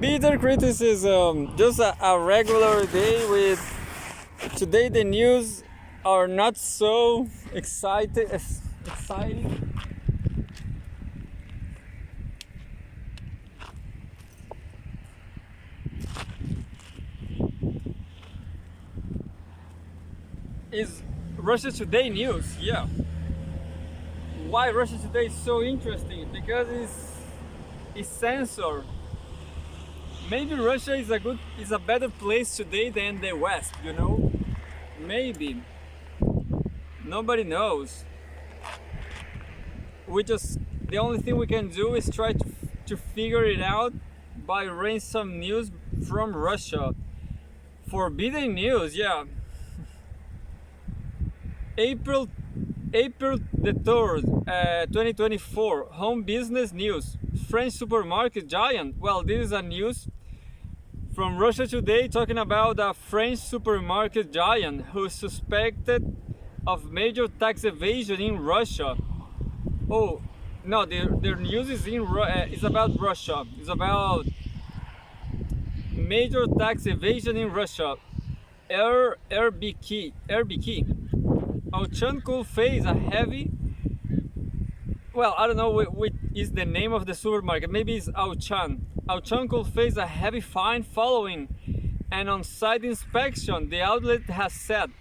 bitter criticism. Just a regular day with today the news are not so exciting. Is Russia Today news? Yeah. Why Russia Today is so interesting? Because it's censored. Maybe Russia is a better place today than the West, you know? Maybe. Nobody knows. The only thing we can do is try to figure it out by reading some news from Russia. Forbidden news, yeah. April the 3rd, 2024, home business news. French supermarket giant. Well, this is a news from Russia Today talking about a French supermarket giant who is suspected of major tax evasion in Russia. Oh, no, their news is about Russia. It's about major tax evasion in Russia. RBK. Auchan could face a heavy. Well, I don't know what is the name of the supermarket. Maybe it's Auchan. Auchan could face a heavy fine following an on-site inspection, the outlet has said.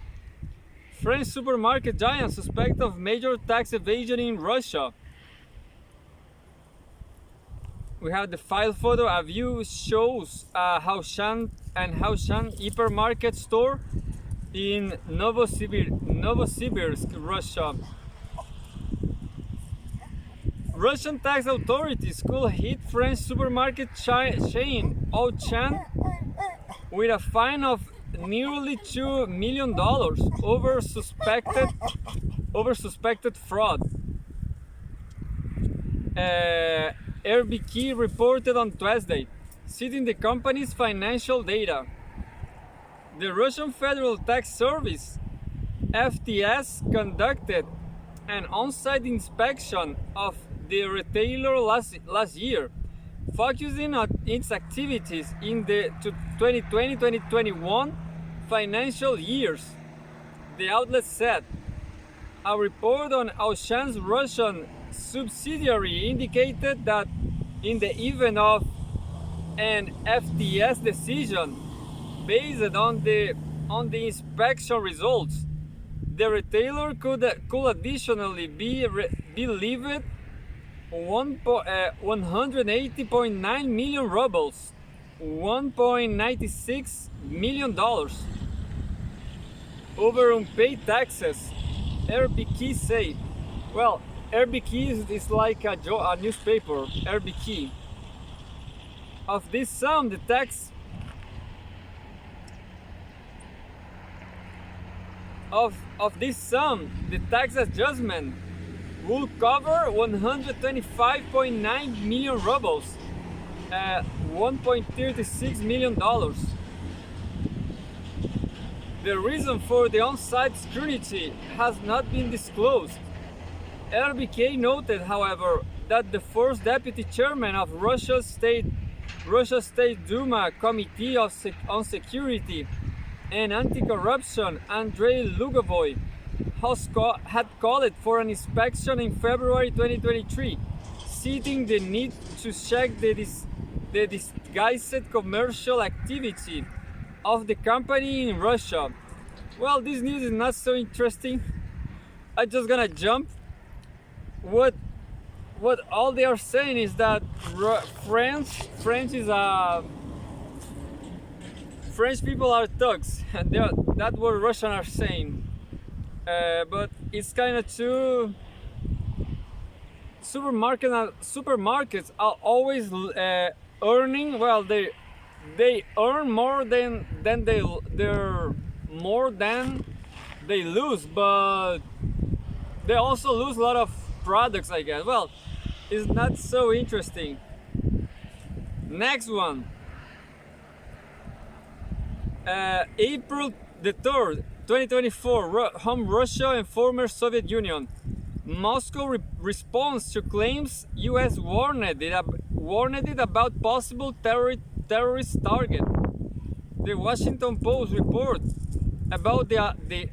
French supermarket giant suspect of major tax evasion in Russia. We have the file photo. A view shows Haoshan hypermarket store in Novosibirsk, Russia. Russian tax authorities could hit French supermarket chain Auchan with a fine of nearly $2 million over suspected fraud. RBK reported on Tuesday, citing the company's financial data. The Russian Federal Tax Service, FTS, conducted an on-site inspection of the retailer last year, focusing on its activities in the 2020-2021 financial years. The outlet said. A report on Auchan's Russian subsidiary indicated that in the event of an FTS decision based on the inspection results, the retailer could additionally be levied 180.9 million rubles, $1.96 million over unpaid taxes, RBK said. Well, RBK is like a newspaper, RBK. Of this sum, the tax adjustment will cover 125.9 million rubles, $1.36 million. The reason for the on-site scrutiny has not been disclosed. RBK noted, however, that the first deputy chairman of Russia's State Duma Committee on Security and Anti-Corruption, Andrei Lugovoy, had called for an inspection in February 2023, citing the need to check the disguised commercial activity of the company in Russia. Well, this news is not so interesting. I'm just gonna jump. What all they are saying is that French people are thugs. That's what Russians are saying. But it's kind of too. Supermarkets are always earning. Well, they earn more than they lose, but they also lose a lot of products, I guess. Well, it's not so interesting. Next one. April the 3rd, 2024, home Russia and former Soviet Union. Moscow responds to claims U.S. warned it about possible terrorist target. The Washington Post report about the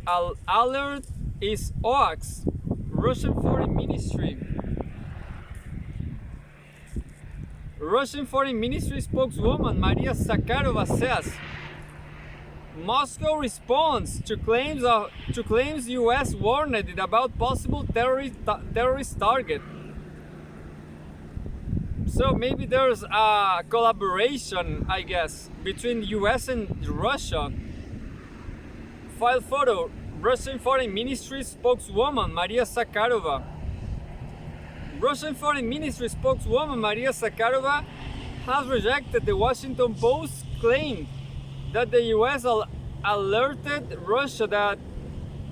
alert is hoax. Russian Foreign Ministry. Russian Foreign Ministry spokeswoman Maria Zakharova says Moscow responds to claims U.S. warned it about possible terrorist target. So maybe there's a collaboration, I guess, between U.S. and Russia. File photo: Russian Foreign Ministry spokeswoman Maria Zakharova. Russian Foreign Ministry spokeswoman Maria Zakharova has rejected the Washington Post's claim that the U.S. alerted Russia that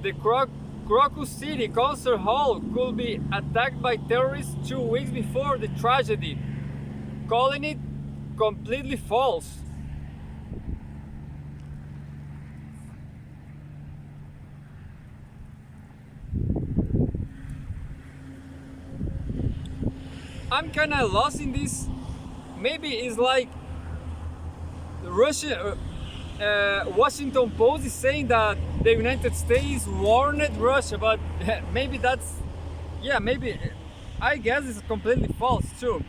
the Crocus City concert hall could be attacked by terrorists 2 weeks before the tragedy, calling it completely false. I'm kind of lost in this. Maybe it's like Washington Post is saying that the United States warned Russia, but maybe that's, yeah, maybe, I guess it's completely false too.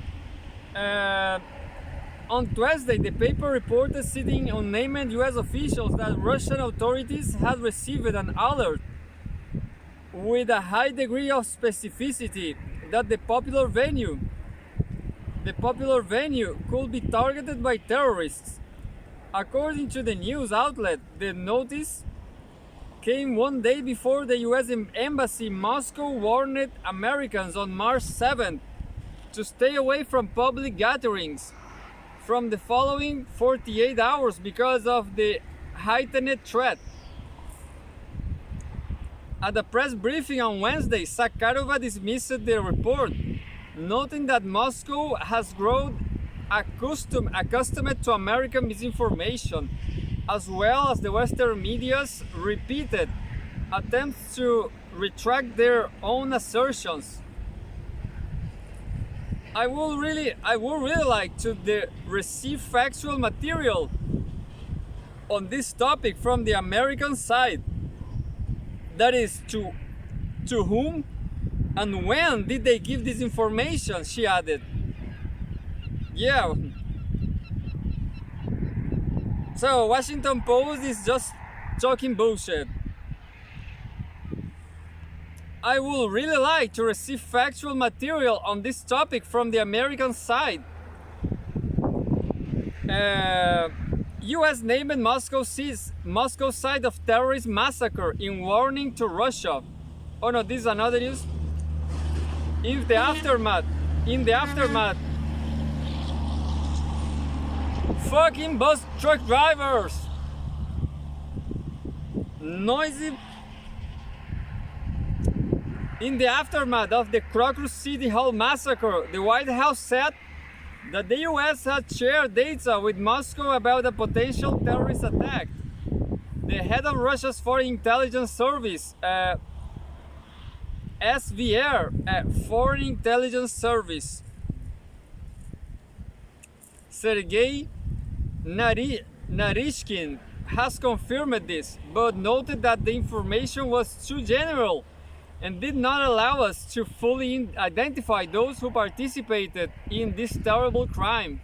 On Tuesday, the paper reported, citing unnamed U.S. officials, that Russian authorities had received an alert with a high degree of specificity that the popular venue could be targeted by terrorists. According to the news outlet, the notice came 1 day before the U.S. Embassy in Moscow warned Americans on March 7th to stay away from public gatherings from the following 48 hours because of the heightened threat. At a press briefing on Wednesday, Zakharova dismissed the report, noting that Moscow has grown accustomed to American misinformation, as well as the Western media's repeated attempts to retract their own assertions. I would really like to receive factual material on this topic from the American side. That is, to whom and when did they give this information, she added. Yeah. So Washington Post is just talking bullshit. I would really like to receive factual material on this topic from the American side. U.S. named Moscow site of terrorist massacre in warning to Russia. Oh no, this is another news. In the aftermath, fucking bus truck drivers, noisy. In the aftermath of the Crocus City Hall massacre, the White House said that the U.S. had shared data with Moscow about a potential terrorist attack. The head of Russia's Foreign Intelligence Service, SVR, Foreign Intelligence Service, Sergei Narishkin, has confirmed this, but noted that the information was too general and did not allow us to fully identify those who participated in this terrible crime.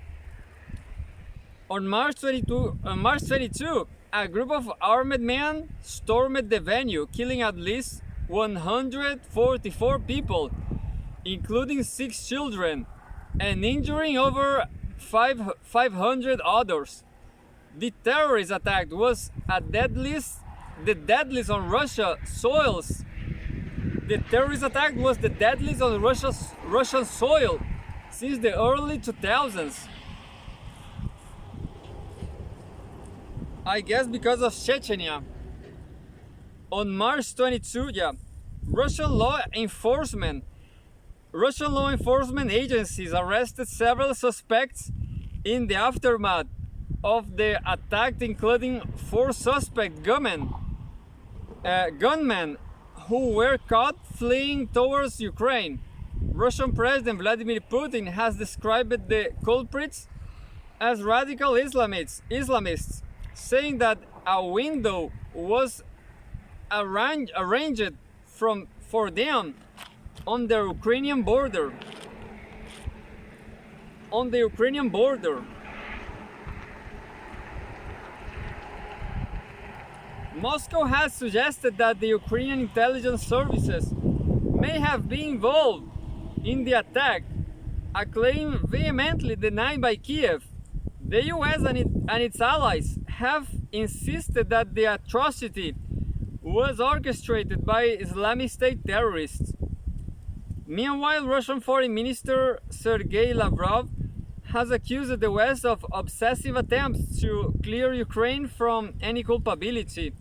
On March 22, a group of armed men stormed the venue, killing at least 144 people, including 6 children, and injuring over 500 others. The terrorist attack was the deadliest on Russian soils. The terrorist attack was the deadliest on Russian soil since the early 2000s. I guess because of Chechnya. On March 22, Russian law enforcement agencies arrested several suspects in the aftermath of the attack, including 4 suspect gunmen who were caught fleeing towards Ukraine. Russian President Vladimir Putin has described the culprits as radical Islamists, saying that a window was arranged for them on the Ukrainian border. On the Ukrainian border. Moscow has suggested that the Ukrainian intelligence services may have been involved in the attack, a claim vehemently denied by Kiev. The US and its allies have insisted that the atrocity was orchestrated by Islamic State terrorists. Meanwhile, Russian Foreign Minister Sergei Lavrov has accused the West of obsessive attempts to clear Ukraine from any culpability.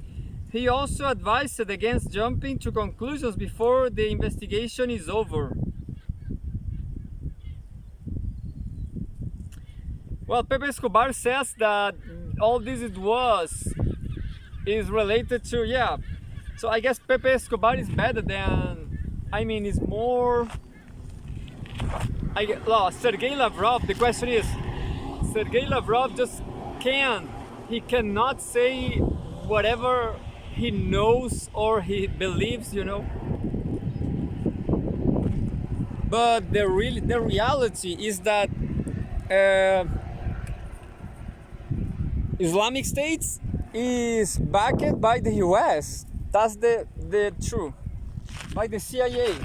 He also advised against jumping to conclusions before the investigation is over. Well, Pepe Escobar says that all this is related to, yeah. So I guess Pepe Escobar is better than, is more. Sergei Lavrov, the question is, Sergei Lavrov just he cannot say whatever he knows or he believes, But the reality is that Islamic State is backed by the US. That's the truth. By the CIA.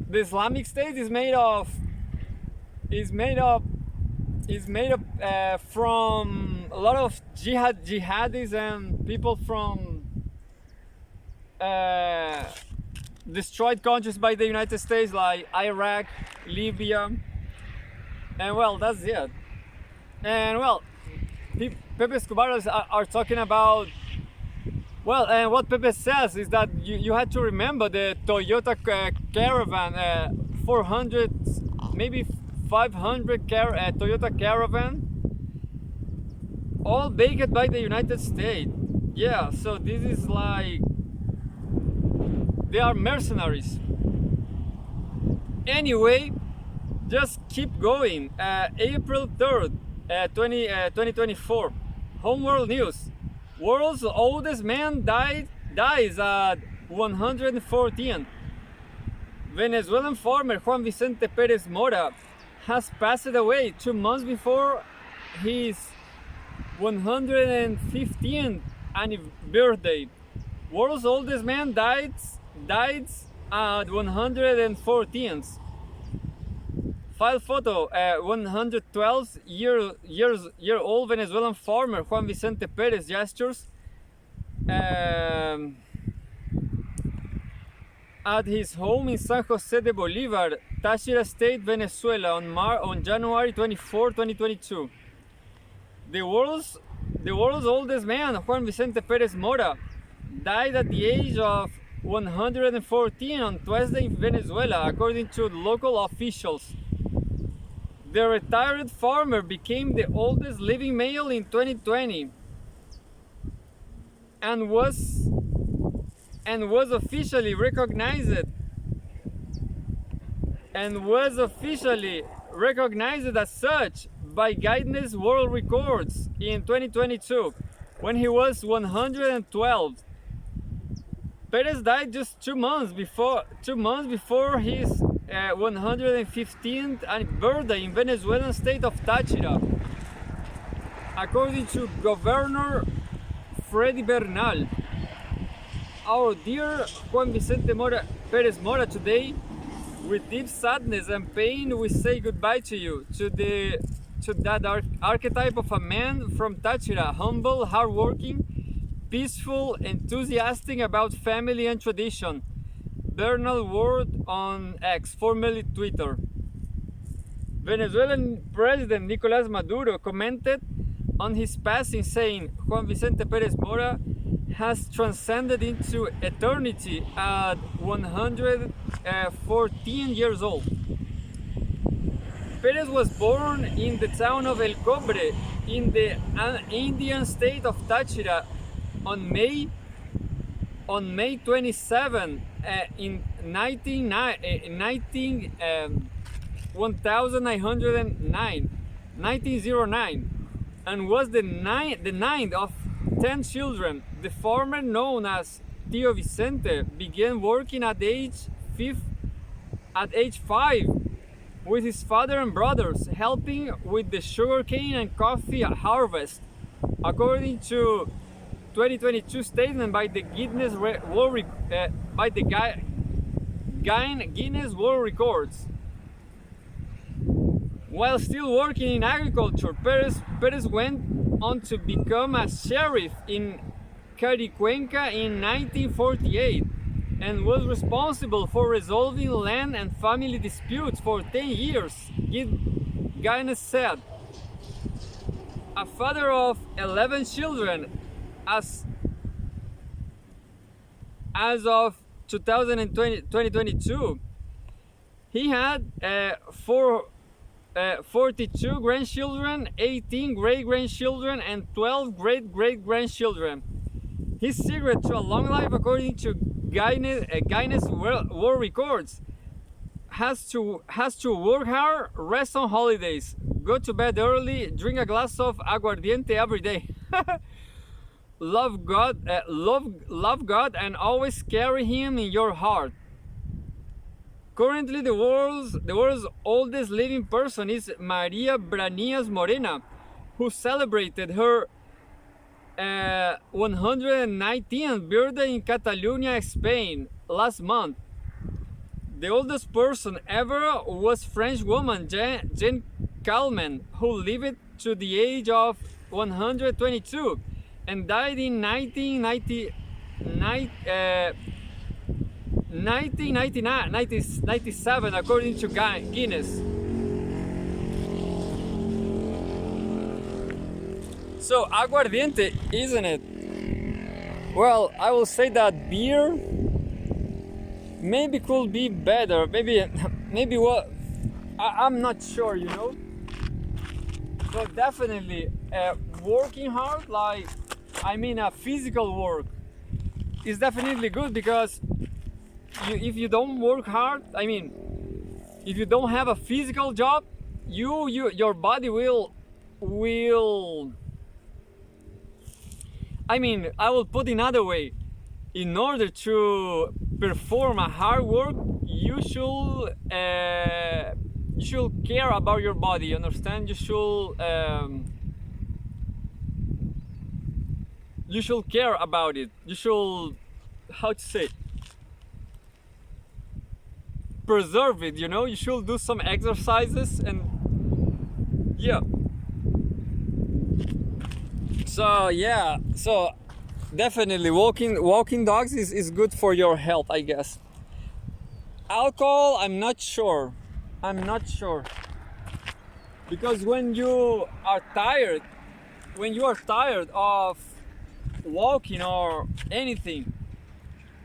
The Islamic State is made up from a lot of jihadis and people from destroyed countries by the United States, like Iraq, Libya, and well, that's it. And well, Pepe Escobar are talking about, well, and what Pepe says is that you had to remember the Toyota Caravan, 400, maybe 500 Toyota Caravan, all baked by the United States. Yeah, so this is like, they are mercenaries. Anyway, just keep going. April 3rd, 2024, Homeworld News. World's oldest man dies at 114. Venezuelan farmer Juan Vicente Perez Mora has passed away 2 months before his 115th birthday. World's oldest man died at 114. File photo: 112-year-old Venezuelan farmer Juan Vicente Perez gestures at his home in San Jose de Bolivar, Táchira State, Venezuela, on January 24, 2022. The world's oldest man, Juan Vicente Perez Mora, died at the age of 114 on Tuesday in Venezuela, according to local officials. The retired farmer became the oldest living male in 2020 and was officially recognized as such by Guinness World Records in 2022 when he was 112. Perez died just 2 months before his 115th birthday in Venezuelan state of Táchira. According to Governor Freddy Bernal, our dear Juan Vicente Perez Mora, today, with deep sadness and pain, we say goodbye to you, to that archetype of a man from Táchira, humble, hardworking, peaceful, enthusiastic about family and tradition. Bernal word on X, formerly Twitter. Venezuelan President Nicolás Maduro commented on his passing, saying, Juan Vicente Perez Mora has transcended into eternity at 114 years old. Perez was born in the town of El Cobre in the Indian state of Táchira on May 27, in 1909, and was the ninth of 10 children. The farmer, known as Tio Vicente, began working at age 5 with his father and brothers, helping with the sugarcane and coffee harvest, according to 2022 statement by the Guinness World Records. While still working in agriculture, Perez went on to become a sheriff in Caricuenca in 1948 and was responsible for resolving land and family disputes for 10 years, Guinness said. A father of 11 children, as of 2022, he had 42 grandchildren, 18 great-grandchildren, and 12 great-great-grandchildren. His secret to a long life, according to Guinness World Records, has to work hard, rest on holidays, go to bed early, drink a glass of aguardiente every day. Love God, and always carry Him in your heart. Currently, the world's oldest living person is Maria Branias Morena, who celebrated her 119th birthday in Catalonia, Spain, last month. The oldest person ever was French woman Jeanne Calment, who lived to the age of 122 and died in 1997, according to Guinness. So, aguardiente, isn't it? Well, I will say that beer maybe could be better. Maybe what? I'm not sure, you know. But definitely, working hard, like, physical work, is definitely good, because if you don't work hard, if you don't have a physical job, your body will I will put it another way. In order to perform a hard work, you should care about your body. Understand? You should care about it. You should, how to say, preserve it. You know, you should do some exercises, and yeah. So definitely walking dogs is good for your health, I guess. Alcohol, I'm not sure, because when you are tired of walking or anything,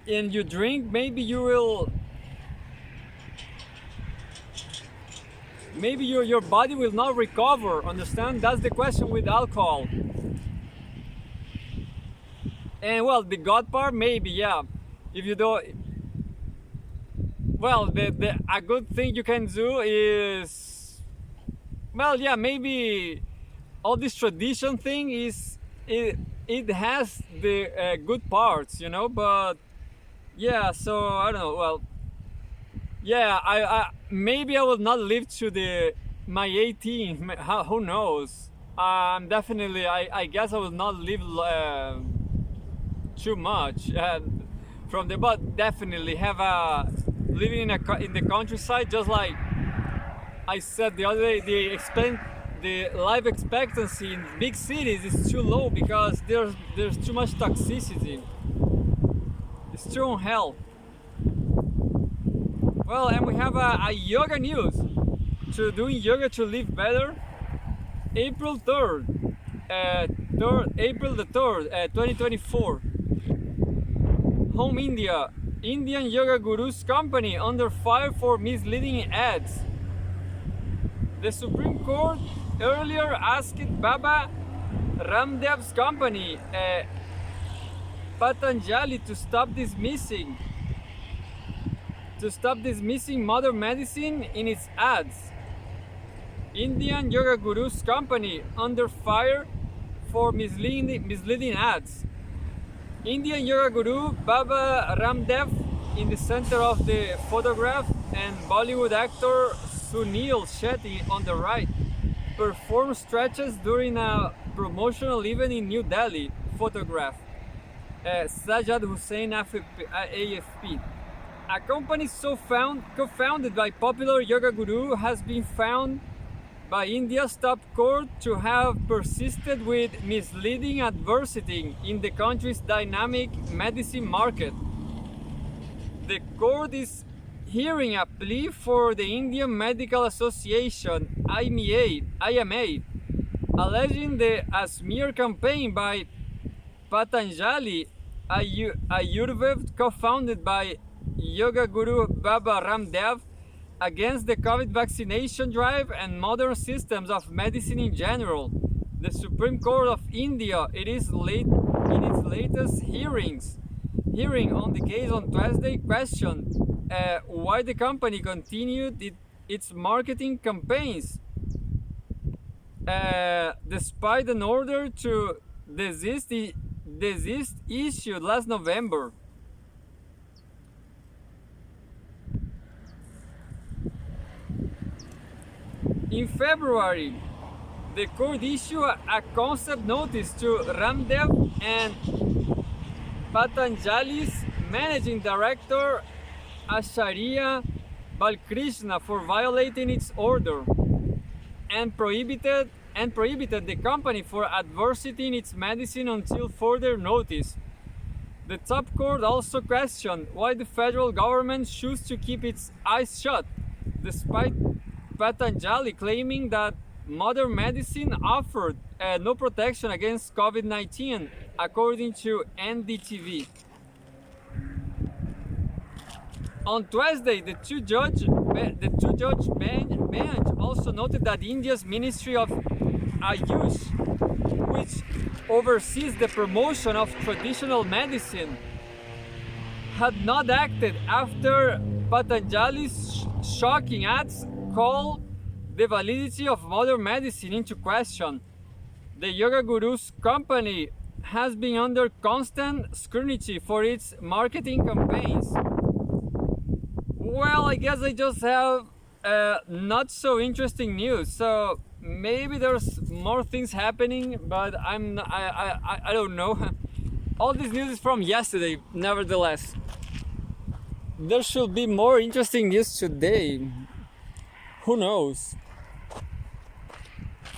and you drink, maybe your body will not recover. Understand? That's the question with alcohol. And well, the God part, maybe, yeah. If you don't, well, a good thing you can do is, well, yeah, maybe all this tradition thing it has the good parts, you know. But yeah, so I don't know. Well, yeah, I maybe I will not live to my 18. Who knows? Definitely, I guess I will not live too much from the, but definitely have living in the countryside, just like I said the other day. The life expectancy in big cities is too low because there's too much toxicity. It's too unhealthy. Well, and we have a yoga news. To doing yoga to live better. April 3rd, 2024. Home India. Indian yoga gurus company under fire for misleading ads. The Supreme Court earlier asked Baba Ramdev's company, Patanjali, to stop dismissing to stop dismissing modern medicine in its ads. Indian yoga guru's company under fire for misleading ads. Indian yoga guru Baba Ramdev in the center of the photograph and Bollywood actor Sunil Shetty on the right performed stretches during a promotional event in New Delhi. Photograph. Sajad Hussain AFP. A company co-founded by popular yoga guru has been found by India's top court to have persisted with misleading advertising in the country's dynamic medicine market. The court is hearing a plea for the Indian Medical Association IMA, alleging a smear campaign by Patanjali Ayurved, co-founded by yoga guru Baba Ramdev, against the COVID vaccination drive and modern systems of medicine in general. The Supreme Court of India, in its latest hearing on the case on Thursday, questioned why the company continued its marketing campaigns despite an order to desist issued last November. In February, the court issued a concept notice to Ramdev and Patanjali's managing director Acharya Balkrishna for violating its order, and prohibited the company for advertising its medicine until further notice. The top court also questioned why the federal government chose to keep its eyes shut, despite Patanjali claiming that modern medicine offered no protection against COVID-19, according to NDTV. On Tuesday, the two-judge bench also noted that India's Ministry of Ayush, which oversees the promotion of traditional medicine, had not acted after Patanjali's shocking ads called the validity of modern medicine into question. The yoga guru's company has been under constant scrutiny for its marketing campaigns. Well, I guess I just have not so interesting news. So maybe there's more things happening, but I don't know. All this news is from yesterday, nevertheless. There should be more interesting news today. Who knows?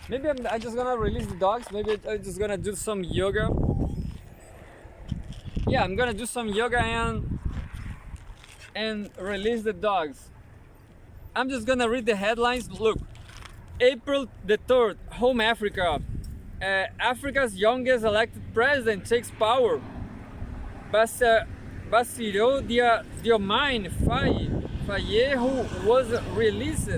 Maybe I'm just gonna release the dogs. Maybe I'm just gonna do some yoga. Yeah, I'm gonna do some yoga and release the dogs. I'm just gonna read the headlines. Look, April the 3rd, Home Africa. Africa's youngest elected president takes power. Bassirou Diomaye Faye, who was released.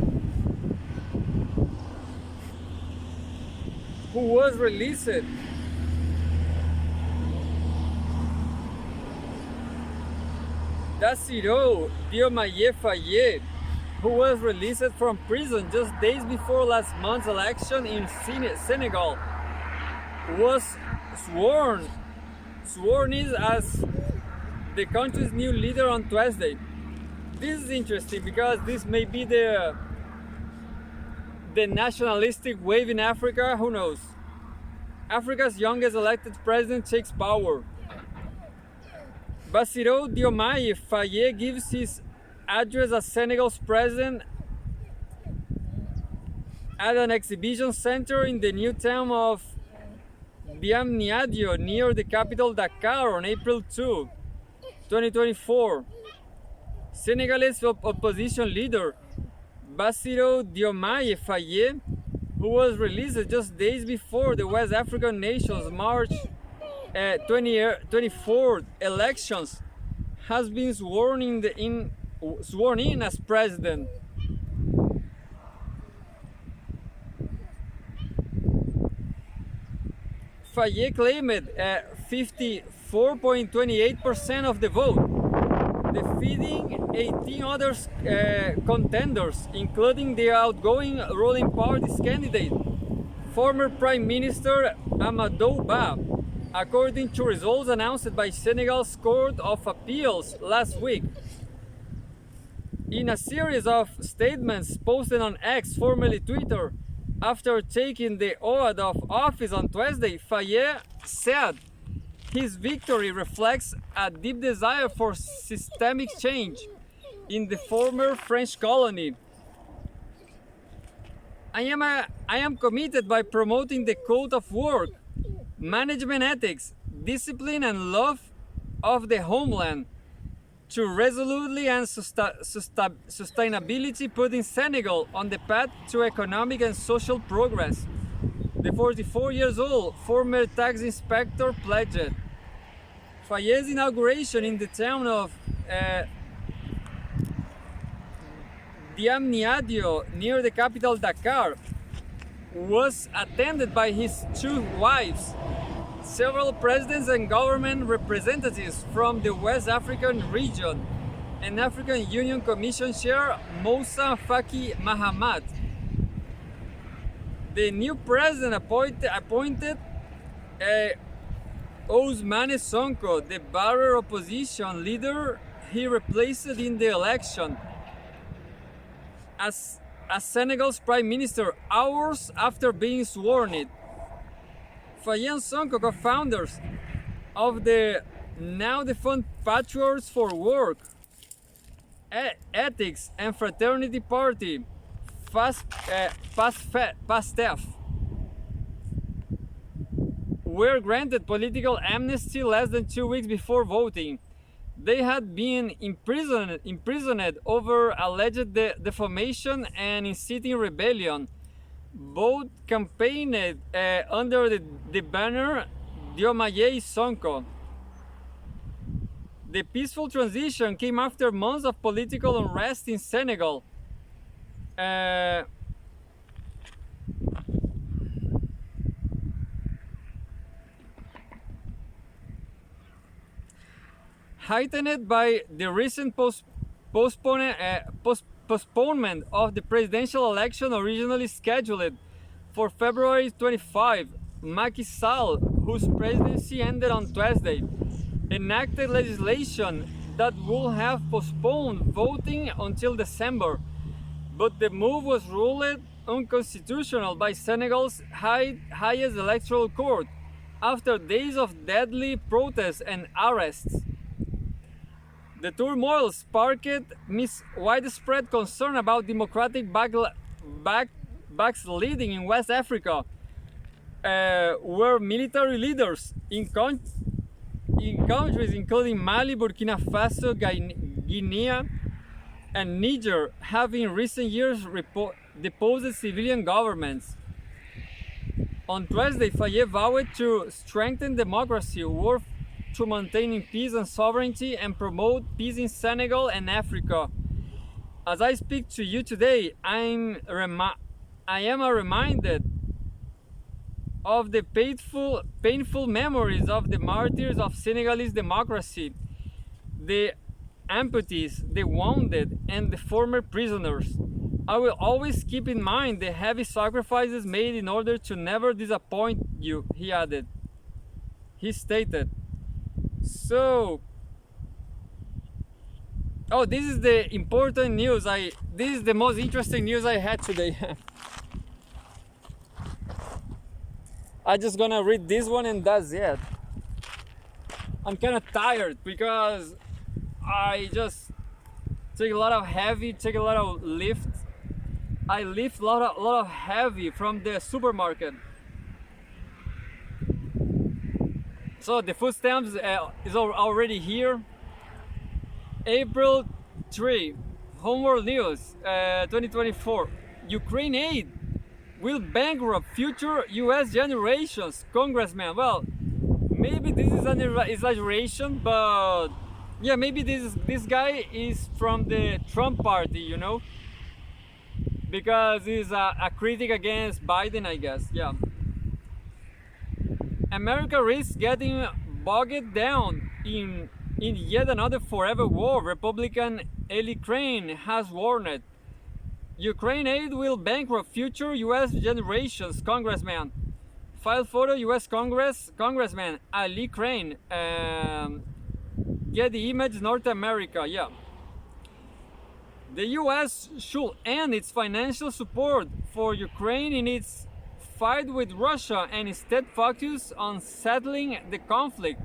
Bassirou Diomaye Faye, who was released from prison just days before last month's election in Senegal, was sworn in as the country's new leader on Tuesday. This is interesting because this may be the nationalistic wave in Africa. Who knows? Africa's youngest elected president takes power. Bassirou Diomaye Faye gives his address as Senegal's president at an exhibition center in the new town of Diamniadio near the capital Dakar on April 2, 2024. Senegalese opposition leader Bassirou Diomaye Faye, who was released just days before the West African nation's March 2024 elections, has been sworn in as president. Faye claimed 54.28% of the vote, defeating 18 other contenders, including the outgoing ruling party's candidate, former Prime Minister Amadou Ba, according to results announced by Senegal's Court of Appeals last week. In a series of statements posted on X, formerly Twitter, after taking the oath of office on Tuesday, Faye said his victory reflects a deep desire for systemic change in the former French colony. I am committed by promoting the code of work, management ethics, discipline and love of the homeland to resolutely and sustainability putting Senegal on the path to economic and social progress. The 44 years old former tax inspector pledged. Faye's inauguration in the town of Diamniadio, near the capital Dakar, was attended by his two wives, several presidents and government representatives from the West African region, and African Union Commission Chair Moussa Faki Mahamat. The new president appointed Ousmane Sonko, the Barre opposition leader he replaced in the election, as Senegal's prime minister hours after being sworn in. Faye and Sonko, co-founders of the now defunct Patriots for Work, Ethics and Fraternity Party, PASTEF, were granted political amnesty less than 2 weeks before voting. They had been imprisoned over alleged defamation and inciting rebellion. Both campaigned under the banner Diomaye Sonko. The peaceful transition came after months of political unrest in Senegal. Heightened by the recent postponement of the presidential election originally scheduled for February 25, Macky Sall, whose presidency ended on Tuesday, enacted legislation that would have postponed voting until December, but the move was ruled unconstitutional by Senegal's highest electoral court after days of deadly protests and arrests. The turmoil sparked widespread concern about democratic backsliding in West Africa, where military leaders in countries including Mali, Burkina Faso, Guinea, and Niger have in recent years deposed civilian governments. On Tuesday, Faye vowed to strengthen democracy, work to maintaining peace and sovereignty, and promote peace in Senegal and Africa. As I speak to you today, I am reminded of the painful memories of the martyrs of Senegalese democracy, the amputees, the wounded, and the former prisoners. I will always keep in mind the heavy sacrifices made in order to never disappoint you, he added. He stated. So, this is the important news. This is the most interesting news I had today. I just gonna read this one and that's it. I'm kind of tired because I just take a lot of lift. I lift a lot of heavy from the supermarket. So the food stamps is already here. April 3, Homeworld News 2024. Ukraine aid will bankrupt future US generations, Congressman. Well, maybe this is an exaggeration, but yeah, maybe this guy is from the Trump party, you know, because he's a critic against Biden, I guess. Yeah. America risks getting bogged down in in yet another forever war, Republican Eli Crane has warned. Ukraine aid will bankrupt future U.S. generations, Congressman. File photo, U.S. Congressman Ali Crane. Get the image, North America, yeah. The U.S. should end its financial support for Ukraine in its fight with Russia and instead focus on settling the conflict,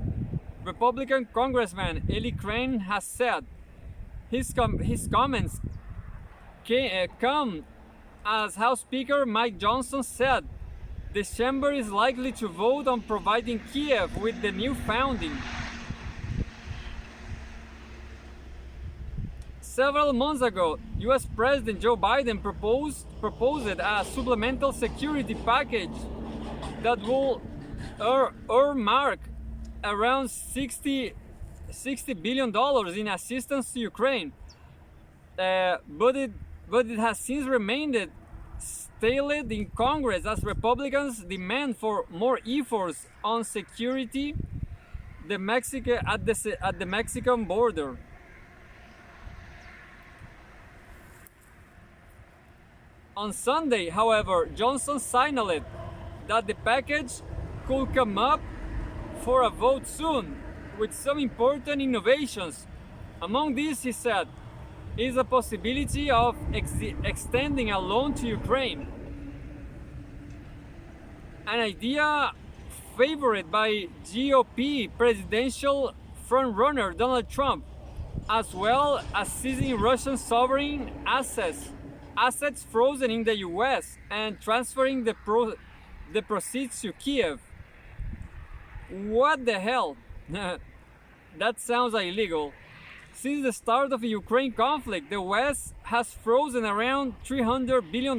Republican Congressman Eli Crane has said. His comments come as House Speaker Mike Johnson said the chamber is likely to vote on providing Kiev with the new funding. Several months ago, US President Joe Biden proposed a supplemental security package that will earmark around $60 billion in assistance to Ukraine. But it has since remained stalled in Congress as Republicans demand for more efforts on security at the Mexican border. On Sunday, however, Johnson signaled that the package could come up for a vote soon, with some important innovations. Among these, he said, is a possibility of extending a loan to Ukraine, an idea favored by GOP presidential frontrunner Donald Trump, as well as seizing Russian sovereign assets frozen in the US and transferring the proceeds to Kiev. What the hell? That sounds illegal. Since the start of the Ukraine conflict, the West has frozen around $300 billion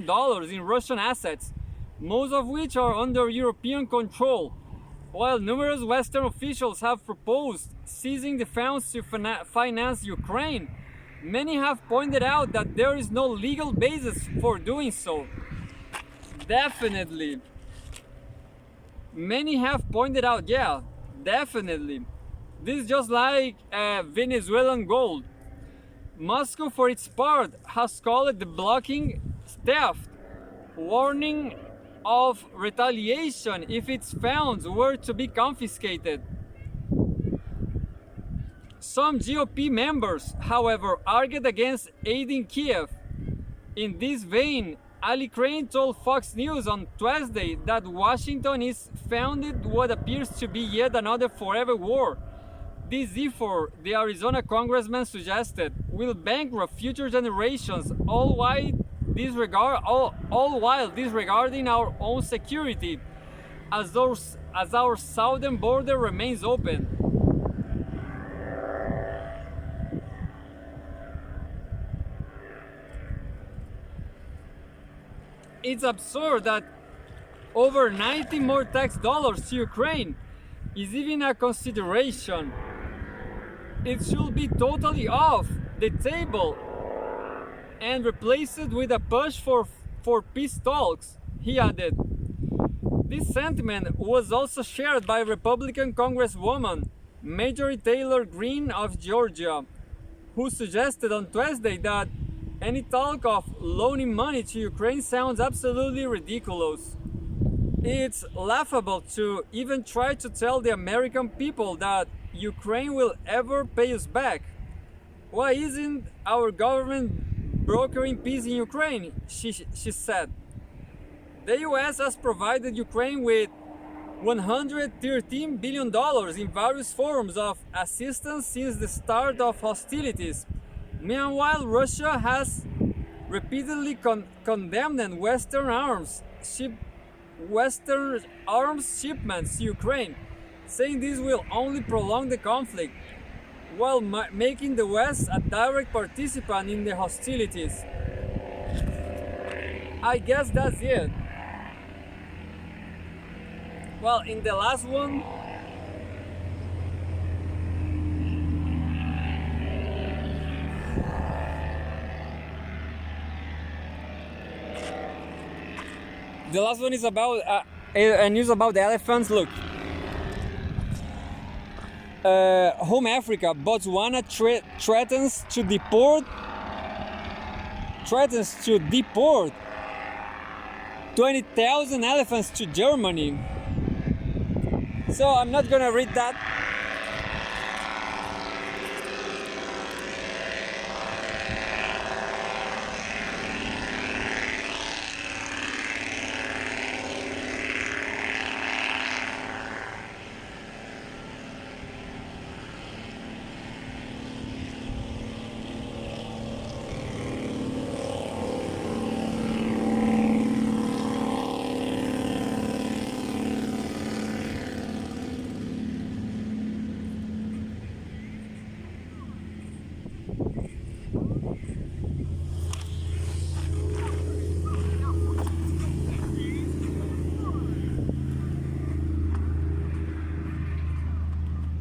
in Russian assets, most of which are under European control. While numerous Western officials have proposed seizing the funds to finance Ukraine, many have pointed out that there is no legal basis for doing so. Definitely. Many have pointed out, yeah, definitely. This is just like Venezuelan gold. Moscow, for its part, has called the blocking theft, warning of retaliation if its funds were to be confiscated. Some GOP members, however, argued against aiding Kiev. In this vein, Ali Crane told Fox News on Tuesday that Washington is funding what appears to be yet another forever war. This effort, the Arizona congressman suggested, will bankrupt future generations, all while disregarding our own security, as our southern border remains open. It's absurd that over 90 more tax dollars to Ukraine is even a consideration. It should be totally off the table and replaced with a push for peace talks, he added. This sentiment was also shared by Republican Congresswoman Marjorie Taylor Greene of Georgia, who suggested on Tuesday that any talk of loaning money to Ukraine sounds absolutely ridiculous. It's laughable to even try to tell the American people that Ukraine will ever pay us back. Why isn't our government brokering peace in Ukraine? She said. The US has provided Ukraine with $113 billion in various forms of assistance since the start of hostilities. Meanwhile, Russia has repeatedly condemned Western arms shipments to Ukraine, saying this will only prolong the conflict, while making the West a direct participant in the hostilities. I guess that's it. Well, in the last one, is about a news about the elephants. Look, Home Africa, Botswana threatens to deport 20,000 elephants to Germany. So I'm not gonna read that.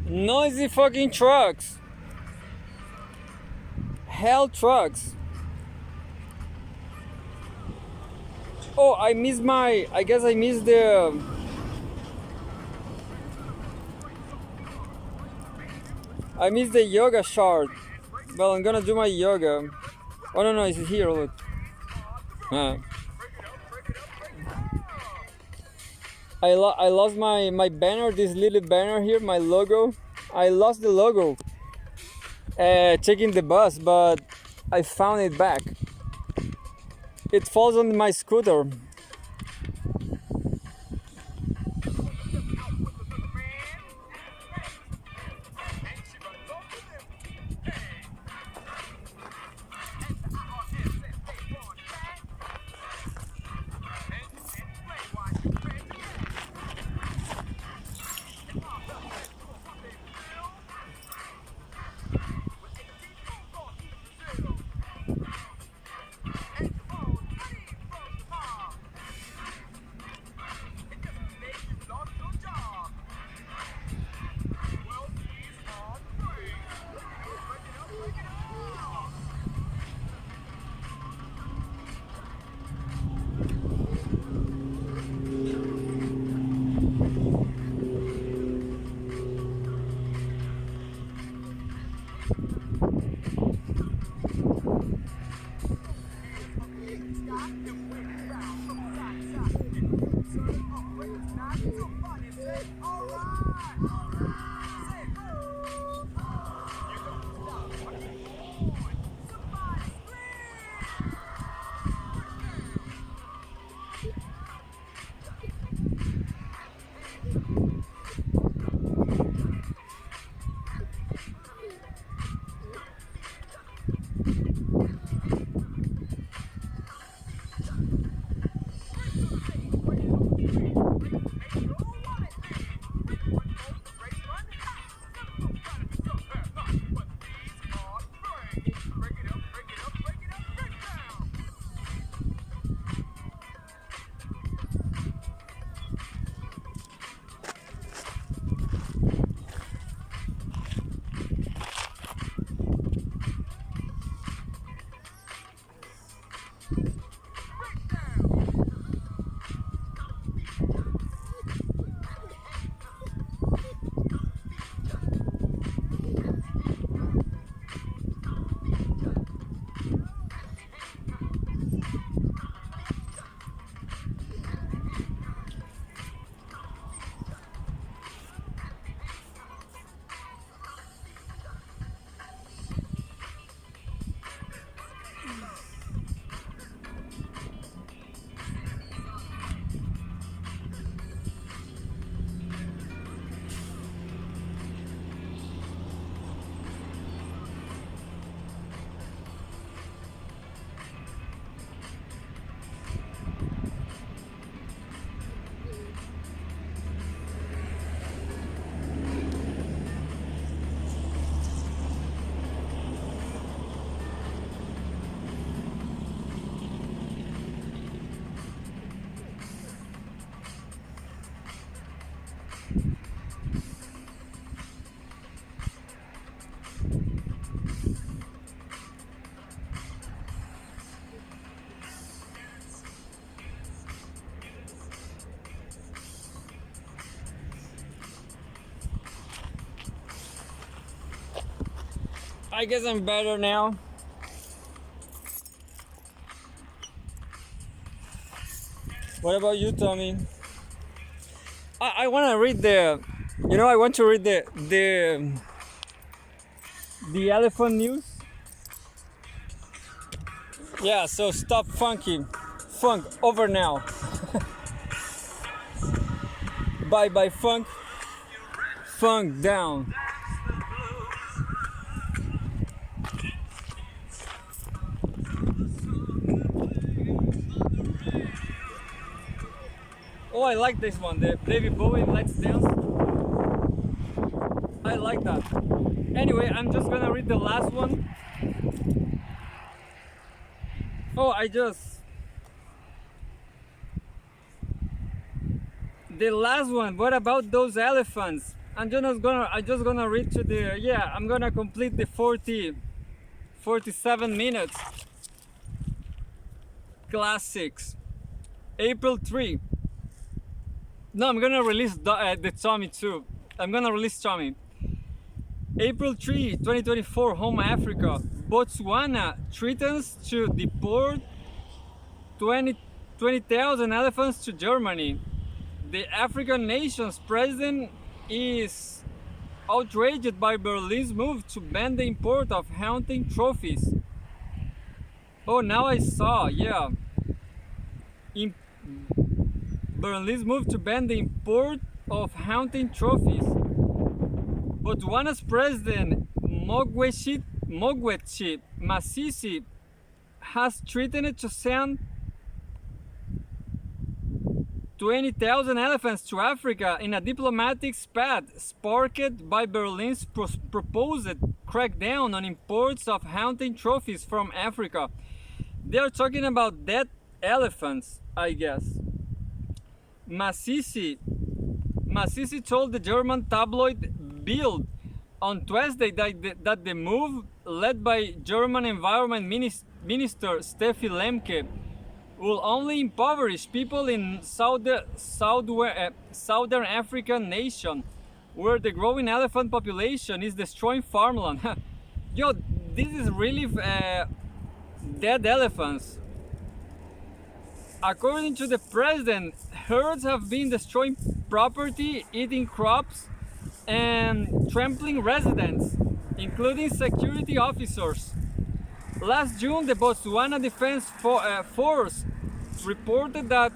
Noisy fucking trucks. Hell trucks. Oh, I guess I missed the... I missed the yoga shard. Well, I'm gonna do my yoga. Oh no, it's here, look. I lost my banner, this little banner here, my logo. I lost the logo taking the bus, but I found it back. It falls on my scooter. I guess I'm better now. What about you, Tommy? I want to read I want to read the elephant news. Yeah, so stop funky. Funk over now. Bye bye funk. Funk down. Oh, I like this one. The David Bowie Let's Dance. I like that. Anyway, I'm just gonna read the last one. Oh, the last one. What about those elephants? I'm just gonna read to the, yeah, I'm gonna complete the 47 minutes. Classics. April 3. No, I'm gonna release the Tommy too. I'm gonna release Tommy. April 3, 2024, Home Africa. Botswana threatens to deport 20,000 elephants to Germany. The African nation's president is outraged by Berlin's move to ban the import of hunting trophies. Oh, now I saw, yeah. Berlin's move to ban the import of hunting trophies. Botswana's president Mogwetsi Masisi has threatened to send 20,000 elephants to Africa in a diplomatic spat sparked by Berlin's proposed crackdown on imports of hunting trophies from Africa. They are talking about dead elephants, I guess. Masisi told the German tabloid Bild on Tuesday that the move, led by German Environment Minister Steffi Lemke, will only impoverish people in southern African nation, where the growing elephant population is destroying farmland. Yo, this is really dead elephants. According to the president, herds have been destroying property, eating crops, and trampling residents, including security officers. Last June, the Botswana Defense Force reported that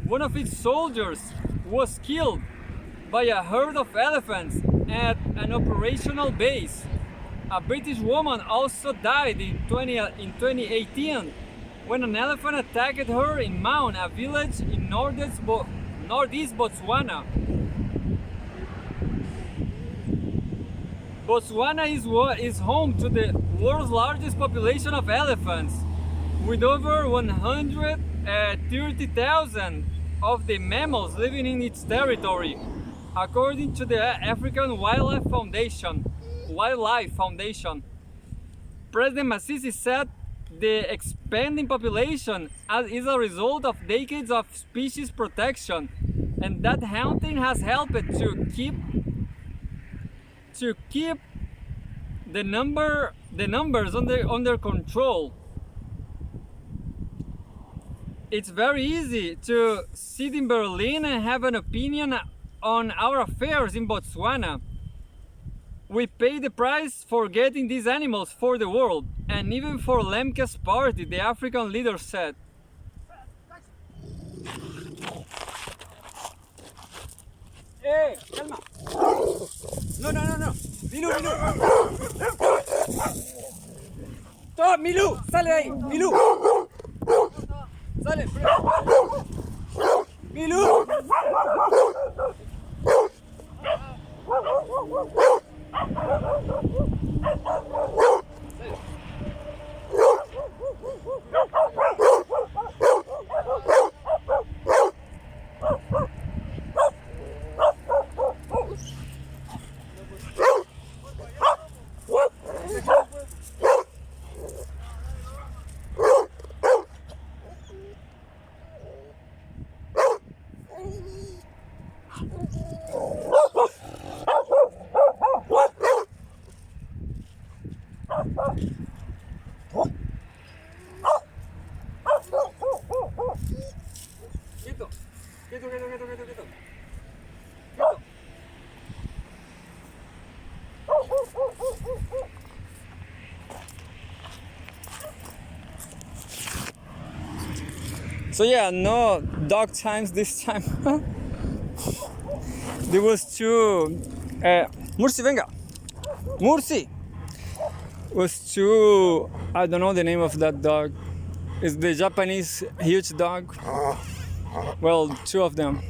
one of its soldiers was killed by a herd of elephants at an operational base. A British woman also died in 2018 when an elephant attacked her in Maun, a village in northeast Botswana. Botswana is home to the world's largest population of elephants, with over 130,000 of the mammals living in its territory, according to the African Wildlife Foundation. President Masisi said the expanding population is a result of decades of species protection, and that hunting has helped to keep the numbers under control. It's very easy to sit in Berlin and have an opinion on our affairs in Botswana. We pay the price for getting these animals for the world, and even for Lemke's party, the African leader said. Hey, calma. No. Milou. Stop, Milou, sale de ahí, Milou. Sale. Milou. Quieto, quieto, quieto, quieto, quieto. So yeah, no dog times this time. There was two. Mursi, venga. Mursi was two. I don't know the name of that dog. It's the Japanese huge dog. Well, two of them.